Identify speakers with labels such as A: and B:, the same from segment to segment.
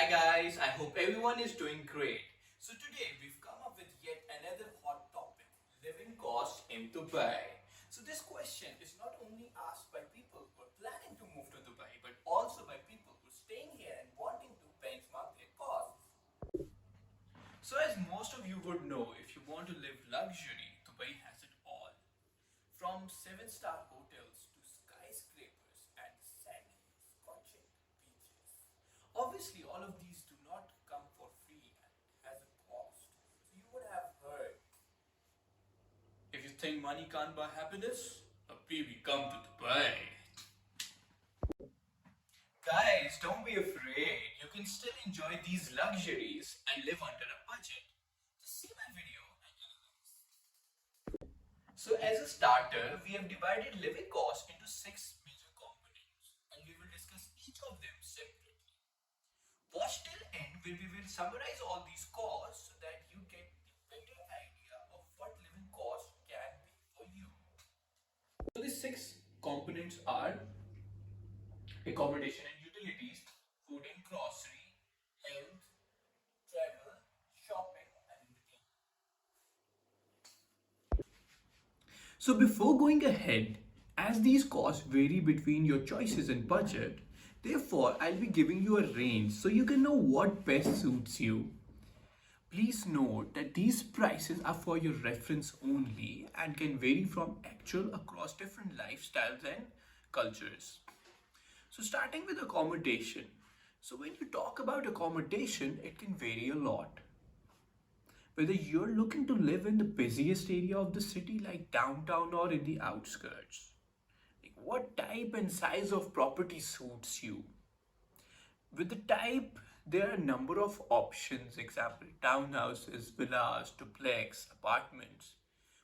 A: Hi guys, I hope everyone is doing great. So today we've come up with yet another hot topic, living costs in Dubai. So this question is not only asked by people who are planning to move to Dubai, but also by people who are staying here and wanting to benchmark their costs. So as most of you would know, if you want to live luxury, Dubai has it all. From 7-star hotels to skyscrapers and sandy, scorching beaches. Obviously, all of these do not come for free and has a cost. So you would have heard, if you think money can't buy happiness, a baby come to Dubai. Guys, don't be afraid. You can still enjoy these luxuries and live under a budget. Just see my video and analyze. So as a starter, we have divided living costs into 6 major components and we will discuss each of them separately. Watch till end where we will summarize all these costs so that you get a better idea of what living cost can be for you. So these 6 components are accommodation and utilities, food and grocery, health, travel, shopping and entertainment. So before going ahead, as these costs vary between your choices and budget, therefore I'll be giving you a range so you can know what best suits you. Please note that these prices are for your reference only and can vary from actual across different lifestyles and cultures. So starting with accommodation. So when you talk about accommodation, it can vary a lot. Whether you're looking to live in the busiest area of the city like downtown or in the outskirts. Like what type and size of property suits you? With the type, there are a number of options, example, townhouses, villas, duplex, apartments.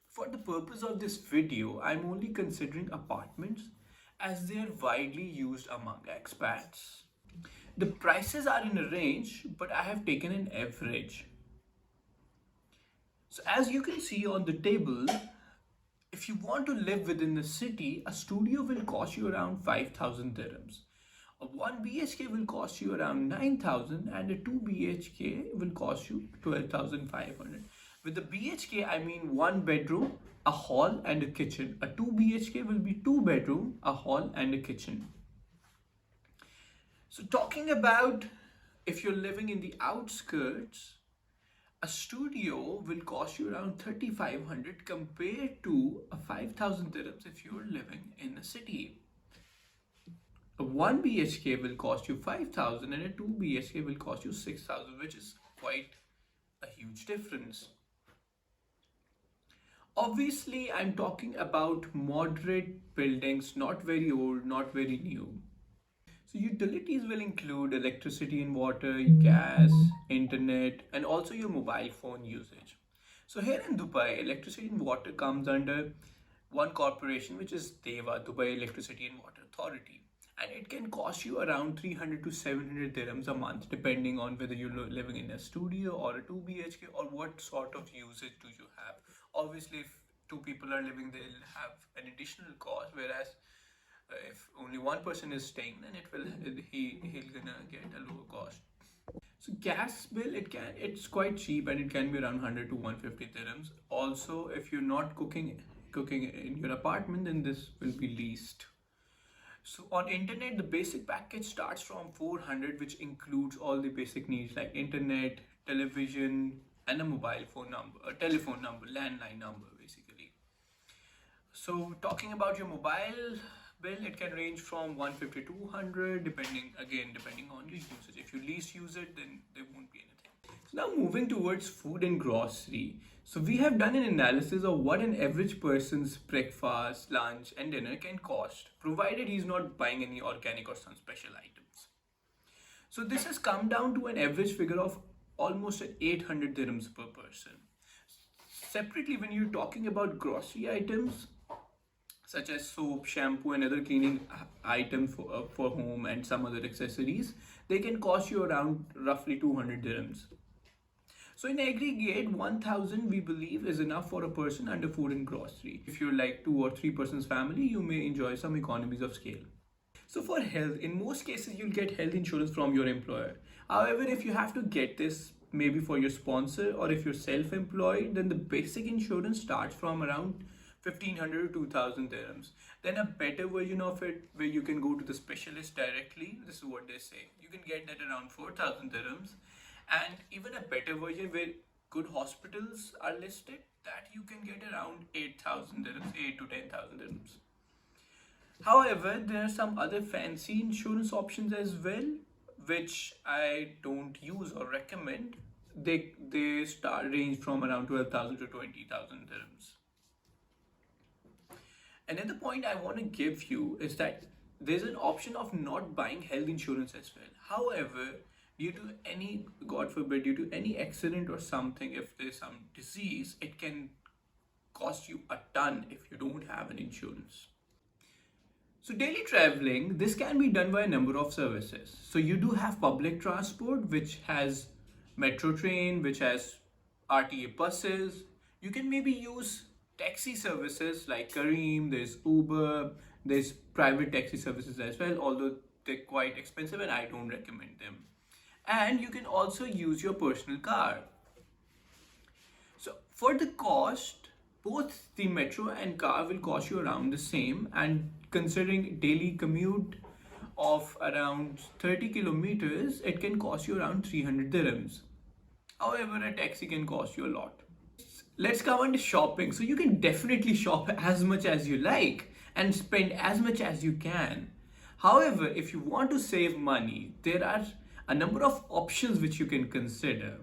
A: For the purpose of this video, I'm only considering apartments as they are widely used among expats. The prices are in a range, but I have taken an average. So as you can see on the table, if you want to live within the city, a studio will cost you around 5,000 dirhams. A 1 BHK will cost you around 9,000 and a 2 BHK will cost you 12,500. With the BHK, I mean 1 bedroom, a hall and a kitchen. A 2 BHK will be 2 bedroom, a hall and a kitchen. So talking about if you're living in the outskirts, a studio will cost you around 3,500 compared to a 5,000 dirhams if you're living in the city. A 1 BHK will cost you 5,000 and a 2 BHK will cost you 6,000, which is quite a huge difference. Obviously, I'm talking about moderate buildings, not very old, not very new. So utilities will include electricity and water, gas, internet, and also your mobile phone usage. So here in Dubai, electricity and water comes under one corporation, which is DEWA, Dubai Electricity and Water Authority. And it can cost you around 300 to 700 dirhams a month, depending on whether you're living in a studio or a 2 BHK or what sort of usage do you have. Obviously, if two people are living, they'll have an additional cost, whereas if only one person is staying, then he'll gonna get a lower cost. So gas bill, it's quite cheap and it can be around 100 to 150 dirhams. Also, if you're not cooking in your apartment, then this will be least. So on internet, the basic package starts from 400, which includes all the basic needs like internet, television, and a mobile phone number, a telephone number, landline number, basically. So talking about your mobile bill, it can range from 150 to 200, depending on your usage. If you least use it, then there won't be anything. So now moving towards food and grocery. So we have done an analysis of what an average person's breakfast, lunch, and dinner can cost, provided he's not buying any organic or some special items. So this has come down to an average figure of almost 800 dirhams per person. Separately, when you're talking about grocery items, such as soap, shampoo, and other cleaning items for home and some other accessories, they can cost you around roughly 200 dirhams. So in aggregate, 1,000 we believe is enough for a person under food and grocery. If you're like 2 or 3 persons family, you may enjoy some economies of scale. So for health, in most cases, you'll get health insurance from your employer. However, if you have to get this maybe for your sponsor or if you're self-employed, then the basic insurance starts from around 1500 to 2000 dirhams. Then a better version of it where you can go to the specialist directly, this is what they say. You can get that around 4000 dirhams. And even a better version where good hospitals are listed, that you can get around 8000 dirhams, 8 to 10,000 dirhams. However, there are some other fancy insurance options as well, which I don't use or recommend. They start range from around 12,000 to 20,000 dirhams. Another point I want to give you is that there's an option of not buying health insurance as well. However, due to any, God forbid, due to any accident or something, if there's some disease, it can cost you a ton if you don't have an insurance. So daily traveling, this can be done by a number of services. So you do have public transport, which has metro train, which has RTA buses. You can maybe use taxi services like Kareem, there's Uber, there's private taxi services as well, although they're quite expensive and I don't recommend them. And you can also use your personal car. So for the cost, both the metro and car will cost you around the same, and considering daily commute of around 30 kilometers, it can cost you around 300 dirhams. However, a taxi can cost you a lot. Let's come on to shopping. So you can definitely shop as much as you like and spend as much as you can. However, if you want to save money, there are a number of options which you can consider.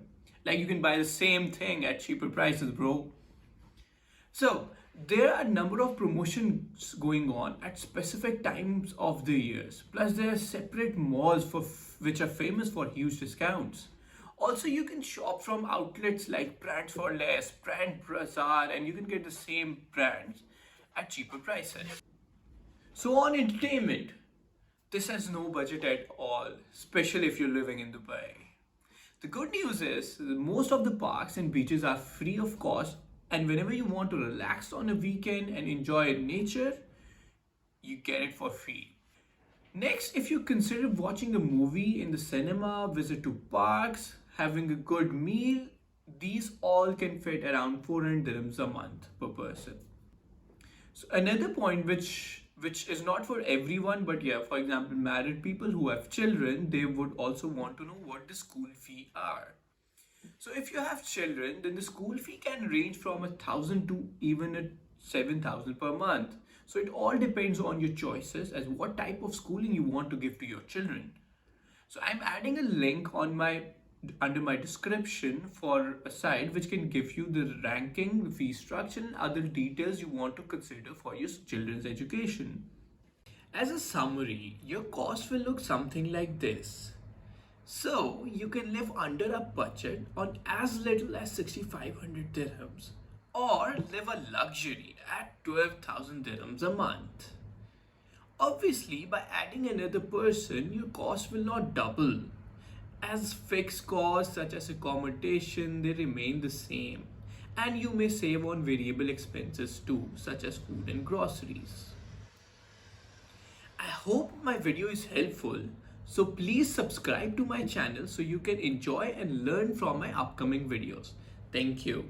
A: Like you can buy the same thing at cheaper prices, bro. So there are a number of promotions going on at specific times of the years. Plus there are separate malls which are famous for huge discounts. Also, you can shop from outlets like Brands for Less, Brand Bazaar, and you can get the same brands at cheaper prices. So on entertainment, this has no budget at all, especially if you're living in Dubai. The good news is most of the parks and beaches are free of cost, and whenever you want to relax on a weekend and enjoy nature, you get it for free. Next, if you consider watching a movie in the cinema, visit to parks, having a good meal, these all can fit around 400 dirhams a month per person. So another point which is not for everyone, but yeah, for example, married people who have children, they would also want to know what the school fee are. So if you have children, then the school fee can range from 1,000 to even at 7,000 per month. So it all depends on your choices as what type of schooling you want to give to your children. So I'm adding a link on under my description for a site which can give you the ranking, the fee structure, and other details you want to consider for your children's education. As a summary, your cost will look something like this. So you can live under a budget on as little as 6,500 dirhams or live a luxury at 12,000 dirhams a month. Obviously, by adding another person, your cost will not double, as fixed costs such as accommodation, they remain the same, and you may save on variable expenses too, such as food and groceries. I hope my video is helpful, so please subscribe to my channel so you can enjoy and learn from my upcoming videos. Thank you.